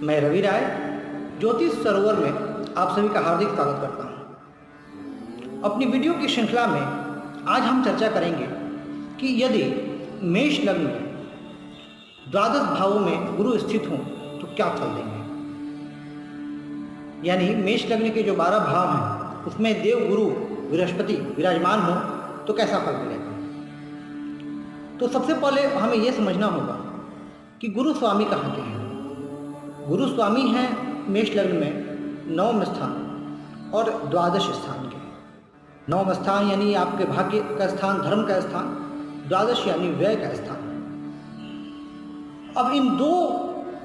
मैं रवि राय ज्योतिष सरोवर में आप सभी का हार्दिक स्वागत करता हूं। अपनी वीडियो की श्रृंखला में आज हम चर्चा करेंगे कि यदि मेष लग्न में द्वादश भावों में गुरु स्थित हों तो क्या फल देंगे। यानी मेष लग्न के जो 12 भाव हैं उसमें देव गुरु बृहस्पति विराजमान हो तो कैसा फल मिलेगा। तो सबसे पहले हमें यह समझना होगा कि गुरु स्वामी कहाँ के हैं। गुरु स्वामी हैं मेष लग्न में 9वें स्थान और द्वादश स्थान के। 9वां स्थान यानी आपके भाग्य का स्थान, धर्म का स्थान, द्वादश यानी व्यय का स्थान। अब इन दो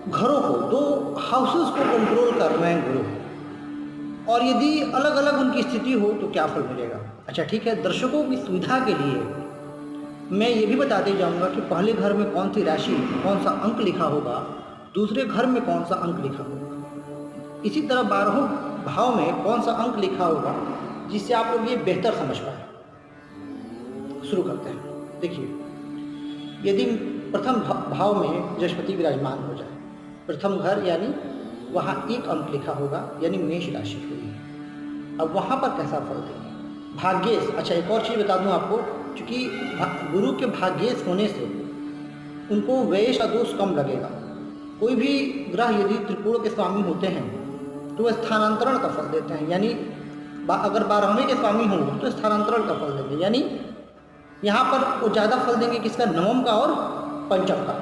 घरों को, दो हाउसेस को कंट्रोल कर रहे हैं गुरु, और यदि अलग अलग उनकी स्थिति हो तो क्या फल मिलेगा। अच्छा ठीक है, दर्शकों की सुविधा के लिए मैं ये भी बताते जाऊंगा कि पहले घर में कौन सी राशि, कौन सा अंक लिखा होगा, दूसरे घर में कौन सा अंक लिखा होगा। इसी तरह 12 भाव में कौन सा अंक लिखा होगा, जिससे आप लोग ये बेहतर समझ पाए। शुरू करते हैं। देखिए, यदि प्रथम भाव में बृहस्पति विराजमान हो जाए, प्रथम घर यानी वहाँ 1 अंक लिखा होगा, यानी मेष राशि होगी। अब वहाँ पर कैसा फल देंगे। भाग्येश, अच्छा एक और चीज़ बता दूँ आपको, क्योंकि गुरु के भाग्येश होने से उनको व्यय का दोष कम लगेगा। कोई भी ग्रह यदि त्रिकोण के स्वामी होते हैं तो वह स्थानांतरण का फल देते हैं, यानी अगर 12वें के स्वामी हों तो स्थानांतरण का फल देंगे। यानी यहाँ पर वो ज़्यादा फल देंगे किसका, 9वें का और 5वें का।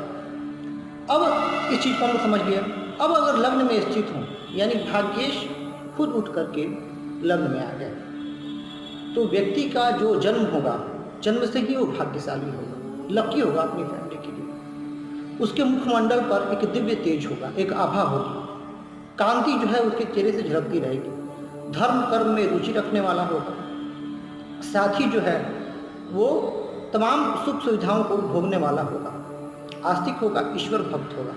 अब इस चीज़ को हम समझ गए। अब अगर लग्न में स्थित हों, यानी भाग्येश खुद उठ करके लग्न में आ गए, तो व्यक्ति का जो जन्म होगा, जन्म से ही वो भाग्यशाली होगा, लकी होगा अपनी फैमिली के लिए। उसके मुखमंडल पर एक दिव्य तेज होगा, एक आभा होगी, कांति जो है उसके चेहरे से झलकती रहेगी। धर्म कर्म में रुचि रखने वाला होगा, साथ ही जो है वो तमाम सुख सुविधाओं को भोगने वाला होगा, आस्तिक होगा, ईश्वर भक्त होगा।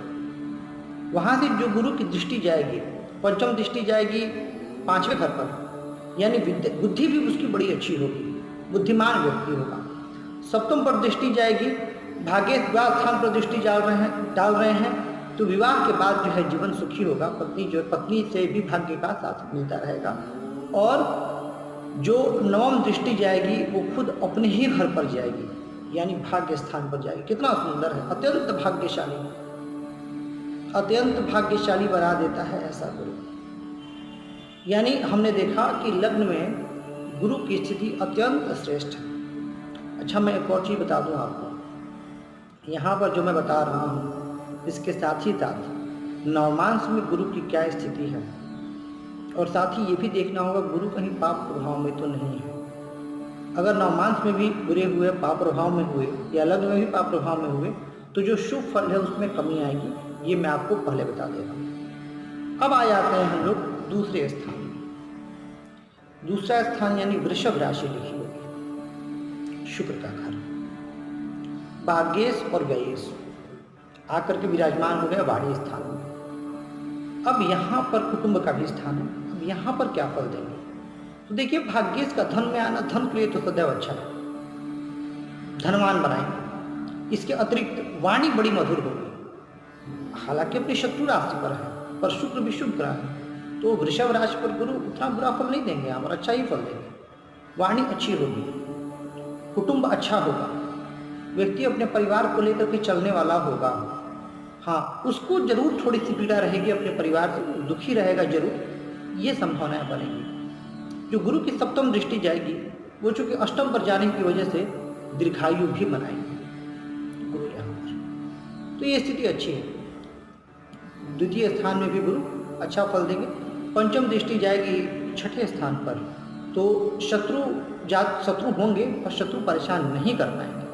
वहाँ से जो गुरु की दृष्टि जाएगी, पंचम दृष्टि जाएगी 5वें घर पर, यानी बुद्धि भी उसकी बड़ी अच्छी होगी, बुद्धिमान व्यक्ति होगा। सप्तम पर दृष्टि जाएगी, भाग्य विवाह स्थान पर दृष्टि डाल रहे हैं तो विवाह के बाद जो है जीवन सुखी होगा। पत्नी से भी भाग्य का साथ मिलता रहेगा। और जो 9वीं दृष्टि जाएगी वो खुद अपने ही घर पर जाएगी, यानी भाग्य स्थान पर जाएगी। कितना सुंदर है, अत्यंत भाग्यशाली, अत्यंत भाग्यशाली बना देता है ऐसा गुरु। यानी हमने देखा कि लग्न में गुरु की स्थिति अत्यंत श्रेष्ठ है। अच्छा मैं एक और चीज़ बता दूं आपको, यहाँ पर जो मैं बता रहा हूँ इसके साथ ही साथ नवमांश में गुरु की क्या स्थिति है, और साथ ही ये भी देखना होगा गुरु कहीं पाप प्रभाव में तो नहीं है। अगर नवमांश में भी बुरे हुए, पाप प्रभाव में हुए, या लग्न में भी पाप प्रभाव में हुए, तो जो शुभ फल है उसमें कमी आएगी। ये मैं आपको पहले बता दे रहा हूँ। अब आ जाते हैं हम लोग दूसरे स्थान। दूसरा स्थान यानी वृषभ राशि लिखी होगी, शुक्र का घर, भाग्येश और व्ययेश आकर के विराजमान हो गया वाणी स्थान में। अब यहाँ पर कुटुंब का भी स्थान है। अब यहाँ पर क्या फल देंगे, तो देखिए भाग्येश का धन में आना, धन के लिए तो सदैव अच्छा है, धनवान बनाएंगे। इसके अतिरिक्त वाणी बड़ी मधुर होगी। हालांकि अपनी शत्रु राशि पर है, पर शुक्र भी शुभ ग्रह है, तो वृषभ राशि पर गुरु उतना बुरा फल नहीं देंगे, यहाँ पर अच्छा ही फल देंगे। वाणी अच्छी होगी, कुटुंब अच्छा होगा, व्यक्ति अपने परिवार को लेकर के चलने वाला होगा। हाँ, उसको जरूर थोड़ी सी पीड़ा रहेगी, अपने परिवार से दुखी रहेगा जरूर, ये संभावनाएं बनेगी। जो गुरु की सप्तम दृष्टि जाएगी वो चूंकि अष्टम पर जाने की वजह से दीर्घायु भी बनाएंगे गुरु यहाँ पर, तो ये स्थिति अच्छी है। द्वितीय स्थान में भी गुरु अच्छा फल देंगे। पंचम दृष्टि जाएगी 6ठे स्थान पर, तो शत्रु होंगे और शत्रु परेशान नहीं कर पाएंगे।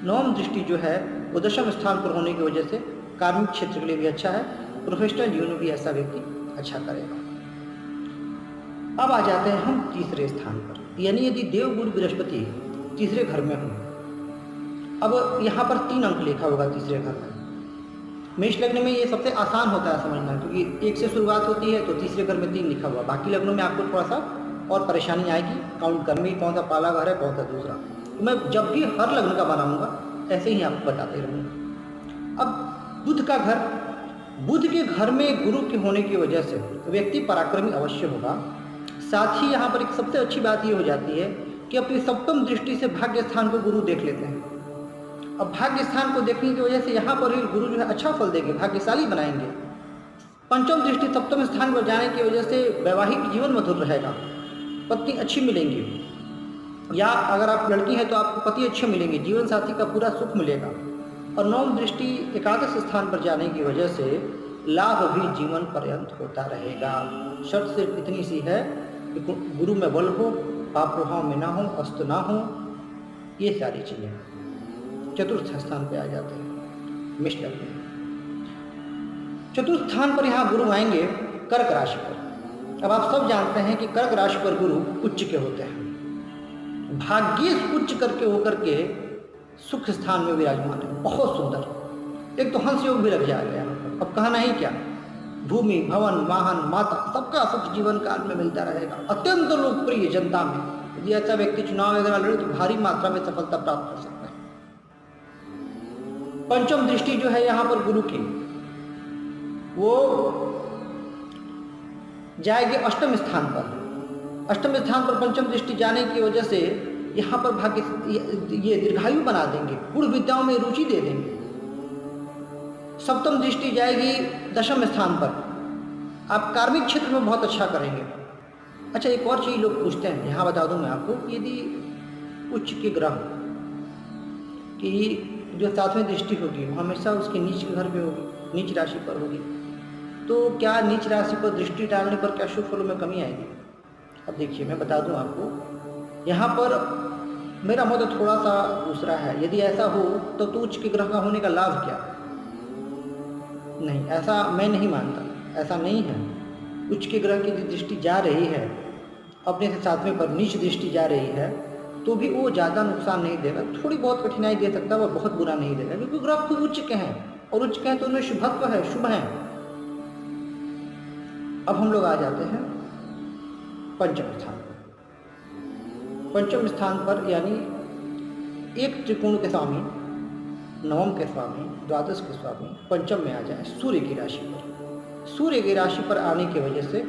9वीं दृष्टि जो है वो 10वें स्थान पर होने की वजह से कार्मिक क्षेत्र के लिए भी अच्छा है, प्रोफेशनल जीवन में भी ऐसा व्यक्ति अच्छा करेगा। अब आ जाते हैं हम तीसरे स्थान पर, यानी यदि देव गुरु बृहस्पति तीसरे घर में हो। अब यहाँ पर 3 अंक लिखा होगा तीसरे घर में। मेष लग्न में ये सबसे आसान होता है समझना, क्योंकि 1 से शुरुआत होती है, तो तीसरे घर में 3 लिखा हुआ। बाकी लग्नों में आपको थोड़ा सा और परेशानी आएगी काउंट करने में, कौन सा पहला घर है कौन सा दूसरा। तो मैं जब भी हर लग्न का बनाऊंगा ऐसे ही आपको बताते रहूँगा। अब बुध का घर बुध के घर में गुरु के होने की वजह से व्यक्ति पराक्रमी अवश्य होगा। साथ ही यहाँ पर एक सबसे अच्छी बात ये हो जाती है कि अपनी सप्तम दृष्टि से भाग्य स्थान को गुरु देख लेते हैं। अब भाग्य स्थान को देखने की वजह से यहाँ पर ही गुरु जो है अच्छा फल देंगे, भाग्यशाली बनाएंगे। पंचम दृष्टि सप्तम स्थान पर जाने की वजह से वैवाहिक जीवन मधुर रहेगा, पत्नी अच्छी मिलेंगी, या अगर आप लड़की हैं तो आपको पति अच्छे मिलेंगे, जीवन साथी का पूरा सुख मिलेगा। और नवम दृष्टि एकादश स्थान पर जाने की वजह से लाभ भी जीवन पर्यंत होता रहेगा। शर्त सिर्फ इतनी सी है कि गुरु में बल हो, पाप प्रभाव में ना हो, अस्त ना हो, ये सारी चीज़ें। चतुर्थ स्थान पे आ जाते हैं मिष्ट लग्न। चतुर्थ स्थान पर यहाँ गुरु आएंगे कर्क राशि पर। अब आप सब जानते हैं कि कर्क राशि पर गुरु उच्च के होते हैं, भाग्य उच्च करके होकर के सुख स्थान में विराजमान है, बहुत सुंदर। एक तो हंस योग भी लग जाएगा यहाँ पर, अब कहना ही क्या। भूमि, भवन, वाहन, माता, सबका सुख जीवन काल में मिलता रहेगा। अत्यंत लोकप्रिय जनता में, यदि ऐसा व्यक्ति चुनाव वगैरह लड़े तो भारी मात्रा में सफलता प्राप्त कर सकता है। पंचम दृष्टि जो है यहाँ पर गुरु की, वो जाएगी अष्टम स्थान पर। अष्टम स्थान पर पंचम दृष्टि जाने की वजह से यहाँ पर भाग्य ये दीर्घायु बना देंगे, गुण विद्याओं में रुचि दे देंगे। सप्तम दृष्टि जाएगी दशम स्थान पर, आप कार्मिक क्षेत्र में बहुत अच्छा करेंगे। अच्छा, एक और चीज़ लोग पूछते हैं, यहाँ बता दूं मैं आपको, यदि उच्च के ग्रह की जो सातवीं दृष्टि होगी वो हमेशा उसके नीच के घर पे होगी, नीच राशि पर होगी, तो क्या नीच राशि पर दृष्टि डालने पर क्या शुभ फलों में कमी आएगी? अब देखिए, मैं बता दूं आपको, यहाँ पर मेरा मत थोड़ा सा दूसरा है। यदि ऐसा हो तो उच्च के ग्रह का होने का लाभ क्या? नहीं, ऐसा मैं नहीं मानता, ऐसा नहीं है। उच्च के ग्रह की दृष्टि जा रही है, अपने से सातवें पर नीच दृष्टि जा रही है, तो भी वो ज़्यादा नुकसान नहीं देगा, थोड़ी बहुत कठिनाई दे सकता है, वो बहुत बुरा नहीं देगा, क्योंकि ग्रह खुद उच्च के हैं, और उच्च के हैं तो उनमें शुभत्व है, शुभ है। अब हम लोग आ जाते हैं पंचम स्थान पर। पंचम स्थान पर यानी एक त्रिकोण के स्वामी, नवम के स्वामी, द्वादश के स्वामी पंचम में आ जाए सूर्य की राशि पर। सूर्य की राशि पर आने की वजह से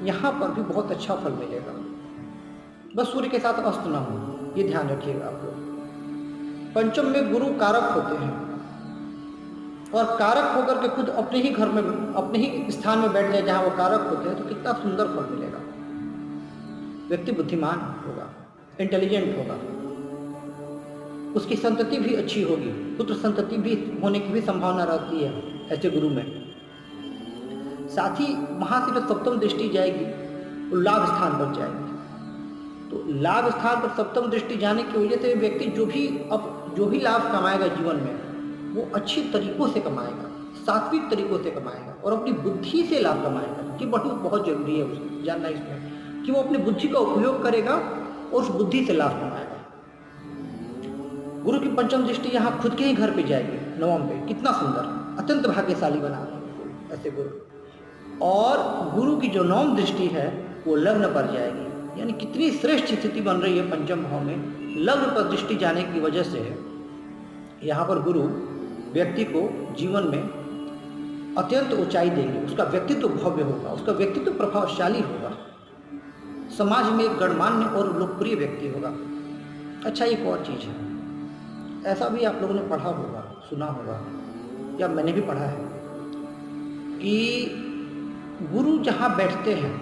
यहाँ पर भी बहुत अच्छा फल मिलेगा। बस सूर्य के साथ अस्त ना हो, ये ध्यान रखिएगा आप लोग। पंचम में गुरु कारक होते हैं, और कारक होकर के खुद अपने ही घर में, अपने ही स्थान में बैठ जाए जहाँ वो कारक होते हैं, तो कितना सुंदर फल मिलेगा। व्यक्ति बुद्धिमान होगा, इंटेलिजेंट होगा, उसकी संतति भी अच्छी होगी, पुत्र संतति भी होने की भी संभावना रहती है ऐसे गुरु में। साथ ही वहाँ से जो सप्तम दृष्टि जाएगी वो लाभ स्थान पर जाएगी, तो लाभ स्थान पर सप्तम दृष्टि जाने की वजह से व्यक्ति जो भी लाभ कमाएगा जीवन में, वो अच्छी तरीकों से कमाएगा, सात्विक तरीकों से कमाएगा, और अपनी बुद्धि से लाभ कमाएगा, कि बहुत जरूरी है उसको जानना इसमें, कि वो अपनी बुद्धि का उपयोग करेगा और उस बुद्धि से लाभ कमाएगा। गुरु की पंचम दृष्टि यहाँ खुद के ही घर पे जाएगी, नवम पे, कितना सुंदर, अत्यंत भाग्यशाली बना ऐसे गुरु। और गुरु की जो नवम दृष्टि है वो लग्न पर जाएगी, यानी कितनी श्रेष्ठ स्थिति बन रही है पंचम भाव में। लग्न पर दृष्टि जाने की वजह से यहाँ पर गुरु व्यक्ति को जीवन में अत्यंत ऊंचाई देंगे, उसका व्यक्तित्व भव्य होगा, उसका व्यक्तित्व प्रभावशाली होगा, समाज में एक गणमान्य और लोकप्रिय व्यक्ति होगा। अच्छा, एक और चीज़ है, ऐसा भी आप लोगों ने पढ़ा होगा, सुना होगा, या मैंने भी पढ़ा है कि गुरु जहाँ बैठते हैं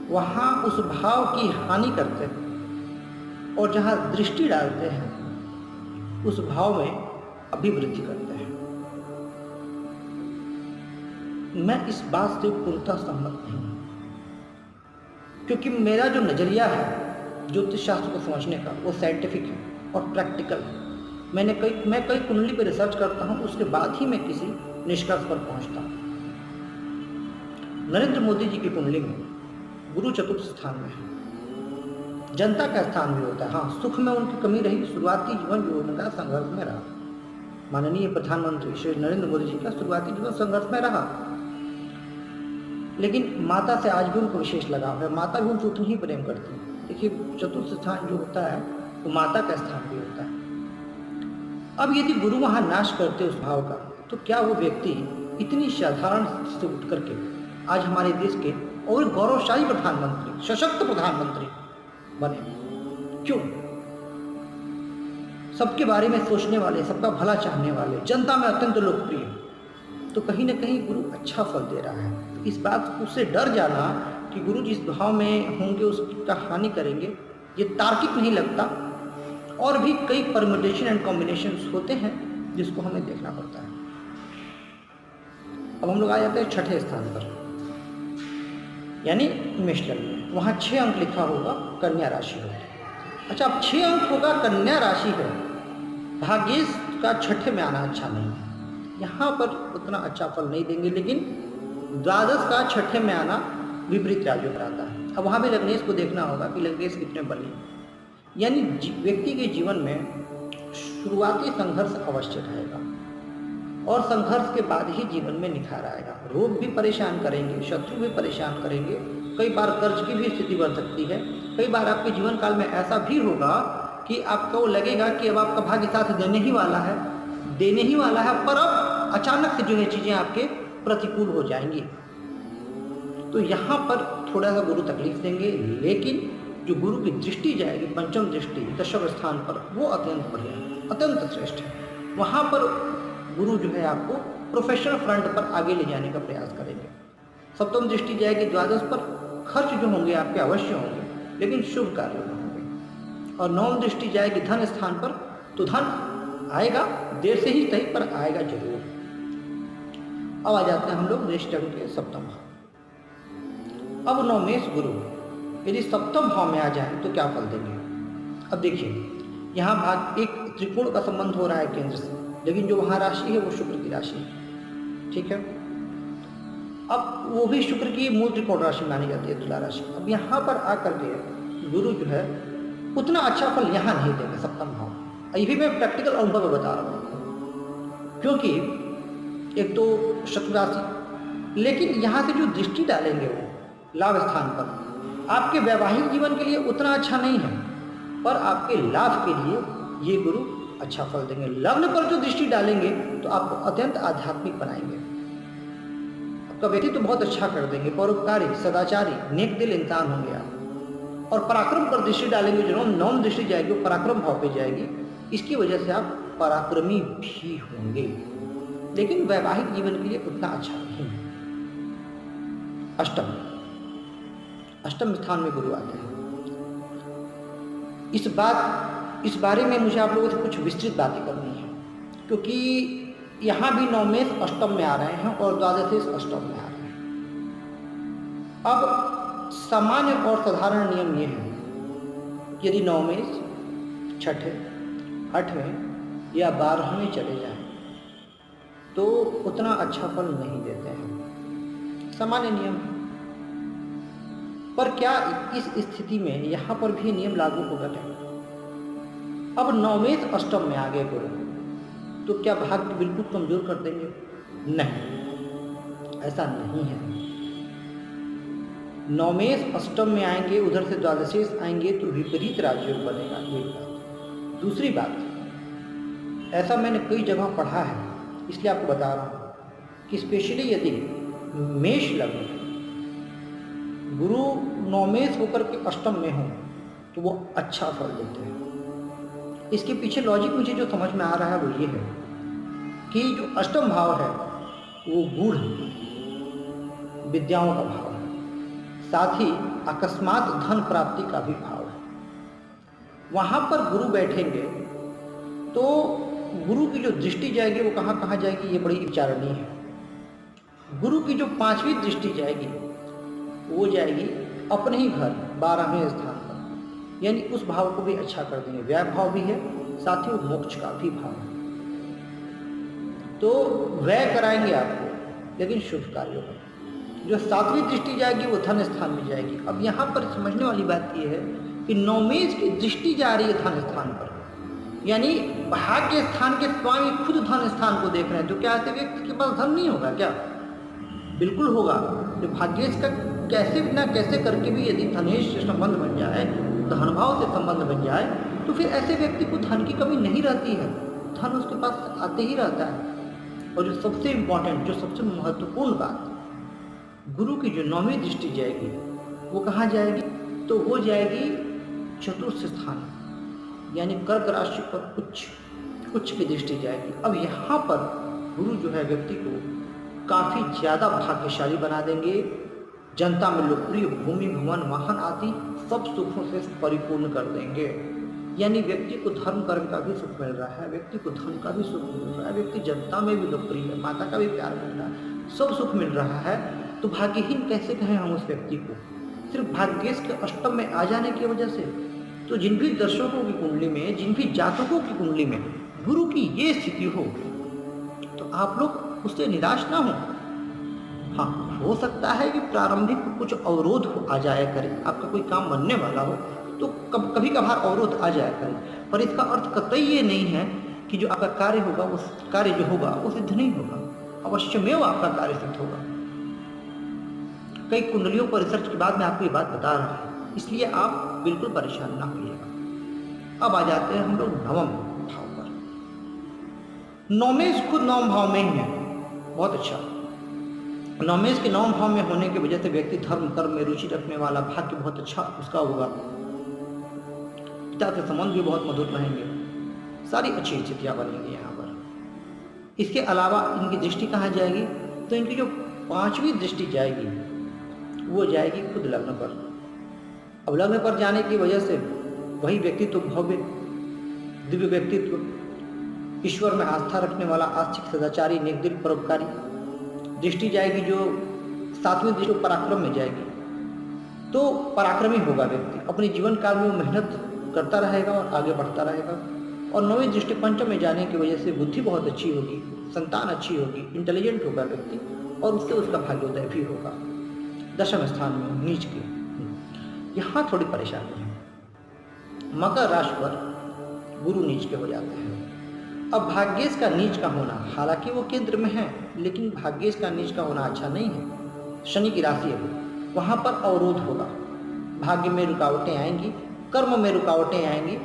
वहाँ उस भाव की हानि करते हैं, और जहाँ दृष्टि डालते हैं उस भाव में अभिवृद्धि करते हैं। मैं इस बात से पूर्णतः सहमत नहीं हूँ, क्योंकि मेरा जो नज़रिया है ज्योतिष शास्त्र को समझने का, वो साइंटिफिक है और प्रैक्टिकल है। मैं कई कुंडली पर रिसर्च करता हूँ, उसके बाद ही मैं किसी निष्कर्ष पर पहुँचता हूँ। नरेंद्र मोदी जी की कुंडली में गुरु चतुर्थ स्थान में है, जनता का स्थान भी होता है। हाँ, सुख में उनकी कमी रही, शुरुआती जीवन जो उनका संघर्ष में रहा। माननीय प्रधानमंत्री श्री नरेंद्र मोदी जी का शुरुआती जीवन संघर्ष में रहा, लेकिन माता से आज भी उनको विशेष लगाव है, माता भी उनसे उतनी ही प्रेम करती है। देखिए, चतुर्थ स्थान जो होता है वो माता का स्थान भी होता है। अब यदि गुरु वहाँ नाश करते उस भाव का, तो क्या वो व्यक्ति इतनी साधारण स्थिति से उठ करके आज हमारे देश के और गौरवशाली प्रधानमंत्री, सशक्त प्रधानमंत्री बने? क्यों? सबके बारे में सोचने वाले, सबका भला चाहने वाले, जनता में अत्यंत लोकप्रिय, तो कहीं ना कहीं गुरु अच्छा फल दे रहा है। तो इस बात उससे डर जाना कि गुरु जिस भाव में होंगे उसका हानि करेंगे, ये तार्किक नहीं लगता। और भी कई परम्यूटेशन एंड कॉम्बिनेशन होते हैं जिसको हमें देखना पड़ता है। अब हम लोग आ जाते हैं छठे स्थान पर, यानी मेष लग्न में। वहाँ 6 अंक लिखा होगा, कन्या राशि होगी। अच्छा, अब 6 अंक होगा, कन्या राशि है, भाग्येश का छठे में आना अच्छा नहीं है, यहाँ पर उतना अच्छा फल नहीं देंगे। लेकिन द्वादश का छठे में आना विपरीत राज्यों पर आता है। अब वहाँ भी लग्नेश को देखना होगा कि लग्नेश कितने बली, यानी व्यक्ति के जीवन में शुरुआती संघर्ष अवश्य रहेगा और संघर्ष के बाद ही जीवन में निखार आएगा। रोग भी परेशान करेंगे, शत्रु भी परेशान करेंगे, कई बार कर्ज की भी स्थिति बन सकती है। कई बार आपके जीवन काल में ऐसा भी होगा कि आपको लगेगा कि अब आपका भाग्य साथ देने ही वाला है, पर अब अचानक से जो है चीज़ें आपके प्रतिकूल हो जाएंगी। तो यहाँ पर थोड़ा सा गुरु तकलीफ देंगे, लेकिन जो गुरु की दृष्टि जाएगी, पंचम दृष्टि दशम स्थान पर, वो अत्यंत बढ़िया, अत्यंत श्रेष्ठ है। वहाँ पर गुरु जो है आपको प्रोफेशनल फ्रंट पर आगे ले जाने का प्रयास करेंगे। सप्तम दृष्टि जाएगी द्वादश पर, खर्च जो होंगे आपके अवश्य होंगे, लेकिन शुभ कार्यों में होंगे। और नवम दृष्टि जाएगी धन स्थान पर, तो धन आएगा, देर से ही सही पर आएगा जरूर। अब आ जाते हैं हम लोग मेष लग्न के सप्तम भाव। अब नवमेष गुरु यदि सप्तम भाव में आ जाए तो क्या फल देंगे? अब देखिए, यहाँ भाग एक त्रिकोण का संबंध हो रहा है केंद्र से, लेकिन जो वहाँ राशि है वो शुक्र की राशि है, ठीक है। अब वो भी शुक्र की मूल त्रिकोण राशि मानी जाती है, तुला राशि। अब यहाँ पर आकर के गुरु जो है उतना अच्छा फल यहाँ नहीं देंगे सप्तम भाव। ये भी मैं प्रैक्टिकल अनुभव में बता रहा हूँ, क्योंकि एक तो शत्रु राशि, लेकिन यहाँ से जो दृष्टि डालेंगे वो लाभ स्थान पर, आपके वैवाहिक जीवन के लिए उतना अच्छा नहीं है, पर आपके लाभ के लिए ये गुरु अच्छा फल देंगे। लग्न पर जो दृष्टि डालेंगे तो आपको अत्यंत आध्यात्मिक बनाएंगे, आपका व्यक्तित्व तो बहुत अच्छा कर देंगे, परोपकारी, सदाचारी, नेक दिल इंसान होंगे आप। और पराक्रम पर दृष्टि डालेंगे, जो नवम दृष्टि जाएगी वो पराक्रम भाव पे जाएगी, इसकी वजह से आप पराक्रमी भी होंगे, लेकिन वैवाहिक जीवन के लिए उतना अच्छा नहीं। अष्टम स्थान में गुरु आते हैं। इस बारे में मुझे आप लोगों से कुछ विस्तृत बातें करनी है, क्योंकि यहाँ भी नवमेष अष्टम में आ रहे हैं और द्वादशेष अष्टम में आ रहे हैं। अब सामान्य और साधारण नियम ये है, यदि नवमेष छठे, आठवें या 12वें चले जाएं तो उतना अच्छा फल नहीं देते हैं, सामान्य नियम है। पर क्या इस स्थिति में यहाँ पर भी नियम लागू होगा क्या? अब नवमेष अष्टम में आ गए गुरु, तो क्या भाग्य बिल्कुल कमजोर कर देंगे? नहीं, ऐसा नहीं है। नवमेष अष्टम में आएंगे, उधर से द्वादशेष आएंगे तो विपरीत राजयोग बनेगा, एक बात। दूसरी बात, ऐसा मैंने कई जगह पढ़ा है, इसलिए आपको बता रहा हूँ कि स्पेशली यदि मेष लग्न गुरु नवमेष होकर के अष्टम में हो तो वो अच्छा फल देते हैं। इसके पीछे लॉजिक मुझे जो समझ में आ रहा है वो ये है कि जो अष्टम भाव है वो गूढ़ विद्याओं का भाव है, साथ ही अकस्मात धन प्राप्ति का भी भाव है। वहाँ पर गुरु बैठेंगे तो गुरु की जो दृष्टि जाएगी वो कहाँ कहाँ जाएगी, ये बड़ी विचारणीय है। गुरु की जो 5वीं दृष्टि जाएगी वो जाएगी अपने ही घर 12वें स्थान पर, यानी उस भाव को भी अच्छा कर देंगे। व्यय भाव भी है, साथ ही वो मोक्ष का भी भाव है, तो व्यय कराएंगे आपको, लेकिन शुभ कार्यों पर। जो 7वीं दृष्टि जाएगी वो धन स्थान में जाएगी। अब यहाँ पर समझने वाली बात ये है कि नवमेष की दृष्टि जा रही है धन स्थान पर, यानी भाग्य स्थान के स्वामी खुद धन स्थान को देख रहे हैं। तो क्या ऐसे व्यक्ति के पास धन नहीं होगा क्या? बिल्कुल होगा। जो भाग्येश का कैसे ना कैसे करके भी यदि धनेश से संबंध बन जाए, धन भाव से संबंध बन जाए, तो फिर ऐसे व्यक्ति को धन की कमी नहीं रहती है, धन उसके पास आते ही रहता है। और जो सबसे इम्पोर्टेंट, जो सबसे महत्वपूर्ण बात, गुरु की जो 9वीं दृष्टि जाएगी वो कहाँ जाएगी? तो वो जाएगी चतुर्थ स्थान, यानी कर्क राशि पर उच्च की दृष्टि जाएगी। अब यहाँ पर गुरु जो है व्यक्ति को काफ़ी ज़्यादा भाग्यशाली बना देंगे, जनता में लोकप्रिय, भूमि भवन वाहन आदि सब सुखों से परिपूर्ण कर देंगे। यानी व्यक्ति को धर्म कर्म का भी सुख मिल रहा है, व्यक्ति को धन का भी सुख मिल रहा है, व्यक्ति जनता में भी लोकप्रिय है, माता का भी प्यार मिल रहा है, सब सुख मिल रहा है। तो भाग्यहीन कैसे कहें हम उस व्यक्ति को? सिर्फ भाग्येश के अष्टम में आ जाने की वजह से। तो जिन भी दर्शकों की कुंडली में, जिन भी जातकों की कुंडली में गुरु की ये स्थिति हो, तो आप लोग उससे निराश ना हो। हाँ, हो सकता है कि प्रारंभिक कुछ अवरोध आ जाया करे, आपका कोई काम बनने वाला हो तो कभी कभार अवरोध आ जाया करे, पर इसका अर्थ कतई ये नहीं है कि जो आपका कार्य होगा, उस कार्य जो होगा वो सिद्ध नहीं होगा। अवश्यमेव आपका कार्य सिद्ध होगा। कई कुंडलियों पर रिसर्च के बाद मैं आपको ये बात बता रहा हूँ, इसलिए आप बिल्कुल परेशान ना होइएगा। अब आ जाते हैं हम लोग नवम भाव पर। नौमेश खुद 9 भाव में ही है, बहुत अच्छा। नौमेश के 9 भाव में होने की वजह से व्यक्ति धर्म कर्म में रुचि रखने वाला, भाग्य बहुत अच्छा उसका होगा, पिता के संबंध भी बहुत मधुर रहेंगे, सारी अच्छी स्थितियाँ बनेंगी यहाँ पर। इसके अलावा इनकी दृष्टि कहाँ जाएगी? तो इनकी जो 5वीं दृष्टि जाएगी वो जाएगी खुद लग्न पर। अब लग्न पर जाने की वजह से वही व्यक्तित्व, भव्य दिव्य व्यक्तित्व, ईश्वर में आस्था रखने वाला, आस्तिक, सदाचारी, नेकदिल, परोपकारी दृष्टि जाएगी, जो 7वीं दृष्टि पराक्रम में जाएगी। तो पराक्रमी होगा व्यक्ति, अपने जीवन काल में वो मेहनत करता रहेगा और आगे बढ़ता रहेगा। और 9वीं दृष्टि पंचम में जाने की वजह से बुद्धि बहुत अच्छी होगी, संतान अच्छी होगी, इंटेलिजेंट होगा व्यक्ति, और उससे उसका भाग्योदय भी होगा। 10वें स्थान में नीच के, यहाँ थोड़ी परेशानी है। मकर राशि पर गुरु नीच के हो जाते हैं। अब भाग्येश का नीच का होना, हालांकि वो केंद्र में है, लेकिन भाग्येश का नीच का होना अच्छा नहीं है। शनि की राशि है वो, वहाँ पर अवरोध होगा, भाग्य में रुकावटें आएंगी, कर्म में रुकावटें आएंगी,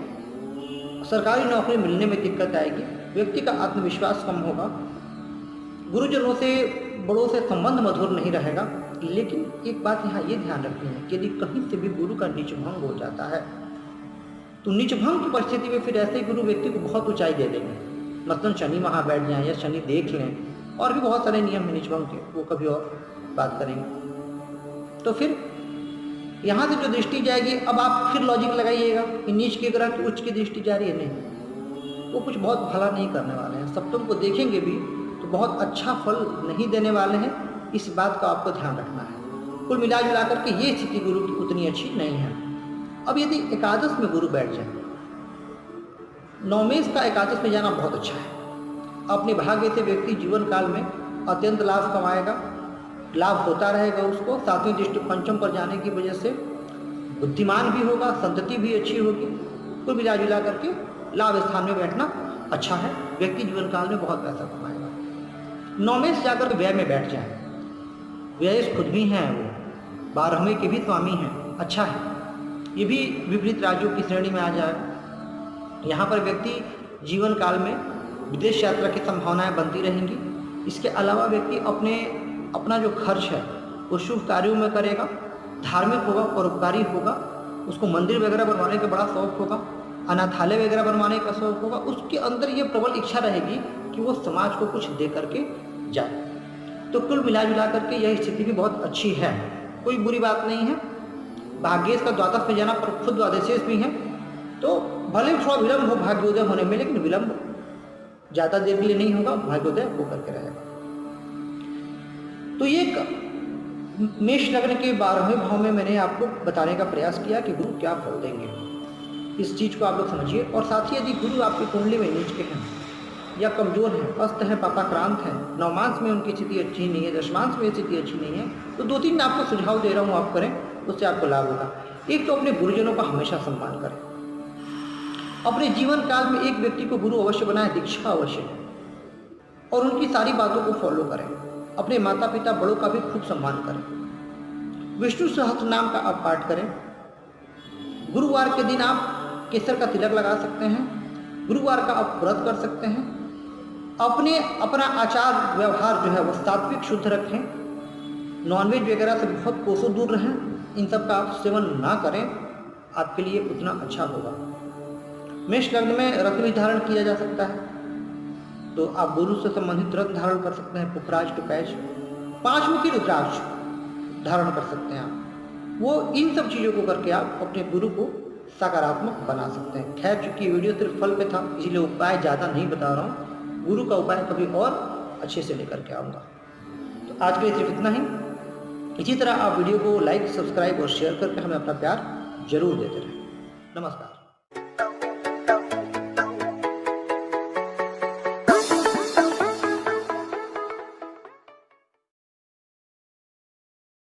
सरकारी नौकरी मिलने में दिक्कत आएगी, व्यक्ति का आत्मविश्वास कम होगा, गुरुजनों से, बड़ों से संबंध मधुर नहीं रहेगा। लेकिन एक बात यहाँ ये ध्यान रखनी है कि यदि कहीं से भी गुरु का नीच भंग हो जाता है तो नीच भंग की परिस्थिति में फिर ऐसे गुरु व्यक्ति को बहुत ऊंचाई दे देंगे। मतलब शनि वहाँ बैठ जाएं या शनि देख लें, और भी बहुत सारे नियम हैं नीच भंग के, वो कभी और बात करेंगे। तो फिर यहाँ से जो दृष्टि जाएगी, अब आप फिर लॉजिक लगाइएगा कि नीच के ग्रह की उच्च की दृष्टि जा रही है, नहीं, वो कुछ बहुत भला नहीं करने वाले हैं। सप्तम को देखेंगे भी तो बहुत अच्छा फल नहीं देने वाले हैं, इस बात का आपको ध्यान रखना है। कुल मिला जुला करके ये स्थिति गुरु की उतनी अच्छी नहीं है। अब यदि एकादश में गुरु बैठ जाए, नौमेश का एकादश में जाना बहुत अच्छा है। अपने भाग्य से व्यक्ति जीवन काल में अत्यंत लाभ कमाएगा, लाभ होता रहेगा उसको। 7वीं दृष्टि पंचम पर जाने की वजह से बुद्धिमान भी होगा, संतति भी अच्छी होगी। कुल मिला जुला करके लाभ स्थान में बैठना अच्छा है, व्यक्ति जीवन काल में बहुत पैसा कमाएगा। नौमेश जाकर व्यय में बैठ जाए, व्यय खुद भी हैं, वो 12वें के भी स्वामी हैं, अच्छा है। ये भी विपरीत राज्यों की श्रेणी में आ जाए। यहाँ पर व्यक्ति जीवन काल में विदेश यात्रा की संभावनाएं बनती रहेंगी। इसके अलावा व्यक्ति अपना जो खर्च है वो शुभ कार्यों में करेगा, धार्मिक होगा, परोपकारी होगा, उसको मंदिर वगैरह बनवाने का बड़ा शौक होगा, अनाथालय वगैरह बनवाने का शौक होगा। उसके अंदर ये प्रबल इच्छा रहेगी कि वो समाज को कुछ दे करके जाए। तो कुल मिला जुला करके यह स्थिति भी बहुत अच्छी है, कोई बुरी बात नहीं है। भाग्येश का द्वादश में जाना पर खुद द्वादशेश भी है, तो भले थोड़ा विलंब हो भाग्योदय होने में, लेकिन विलंब ज़्यादा देर के लिए नहीं होगा, भाग्योदय होकर के रहेगा। तो ये मेष लग्न के 12वें भाव में मैंने आपको बताने का प्रयास किया कि गुरु क्या फल देंगे, इस चीज़ को आप लोग समझिए। और साथ ही यदि गुरु आपकी कुंडली में नीच के हैं या कमजोर है, अस्त है, पापाक्रांत है, नवमांश में उनकी स्थिति अच्छी नहीं है, दशमांश में स्थिति अच्छी नहीं है, तो 2-3 आपको सुझाव दे रहा हूँ, आप करें, उससे आपको लाभ होगा। एक तो अपने गुरुजनों का हमेशा सम्मान करें। अपने जीवन काल में एक व्यक्ति को गुरु अवश्य बनाए, दीक्षा अवश्य है, और उनकी सारी बातों को फॉलो करें। अपने माता पिता बड़ों का भी खूब सम्मान करें। विष्णु सहस्त्र नाम का आप पाठ करें। गुरुवार के दिन आप केसर का तिलक लगा सकते हैं, गुरुवार का आप व्रत कर सकते हैं, अपना आचार व्यवहार जो है वो सात्विक शुद्ध रखें, नॉनवेज वगैरह से बहुत कोसों दूर रहें, इन सब का आप सेवन ना करें, आपके लिए उतना अच्छा होगा। मेष लग्न में रत्न भी धारण किया जा सकता है, तो आप गुरु से संबंधित रत्न धारण कर सकते हैं, पुखराज, टुपैज, 5 मुखी रुद्राक्ष धारण कर सकते हैं आप। वो इन सब चीज़ों को करके आप अपने गुरु को सकारात्मक बना सकते हैं। खैर, चूंकि वीडियो सिर्फ फल पे था, इसीलिए उपाय ज़्यादा नहीं बता रहा हूँ, गुरु का उपाय कभी और अच्छे से लेकर के आऊँगा। तो आज के लिए सिर्फ इतना ही। इसी तरह आप वीडियो को लाइक, सब्सक्राइब और शेयर करके हमें अपना प्यार जरूर देते रहें। नमस्कार।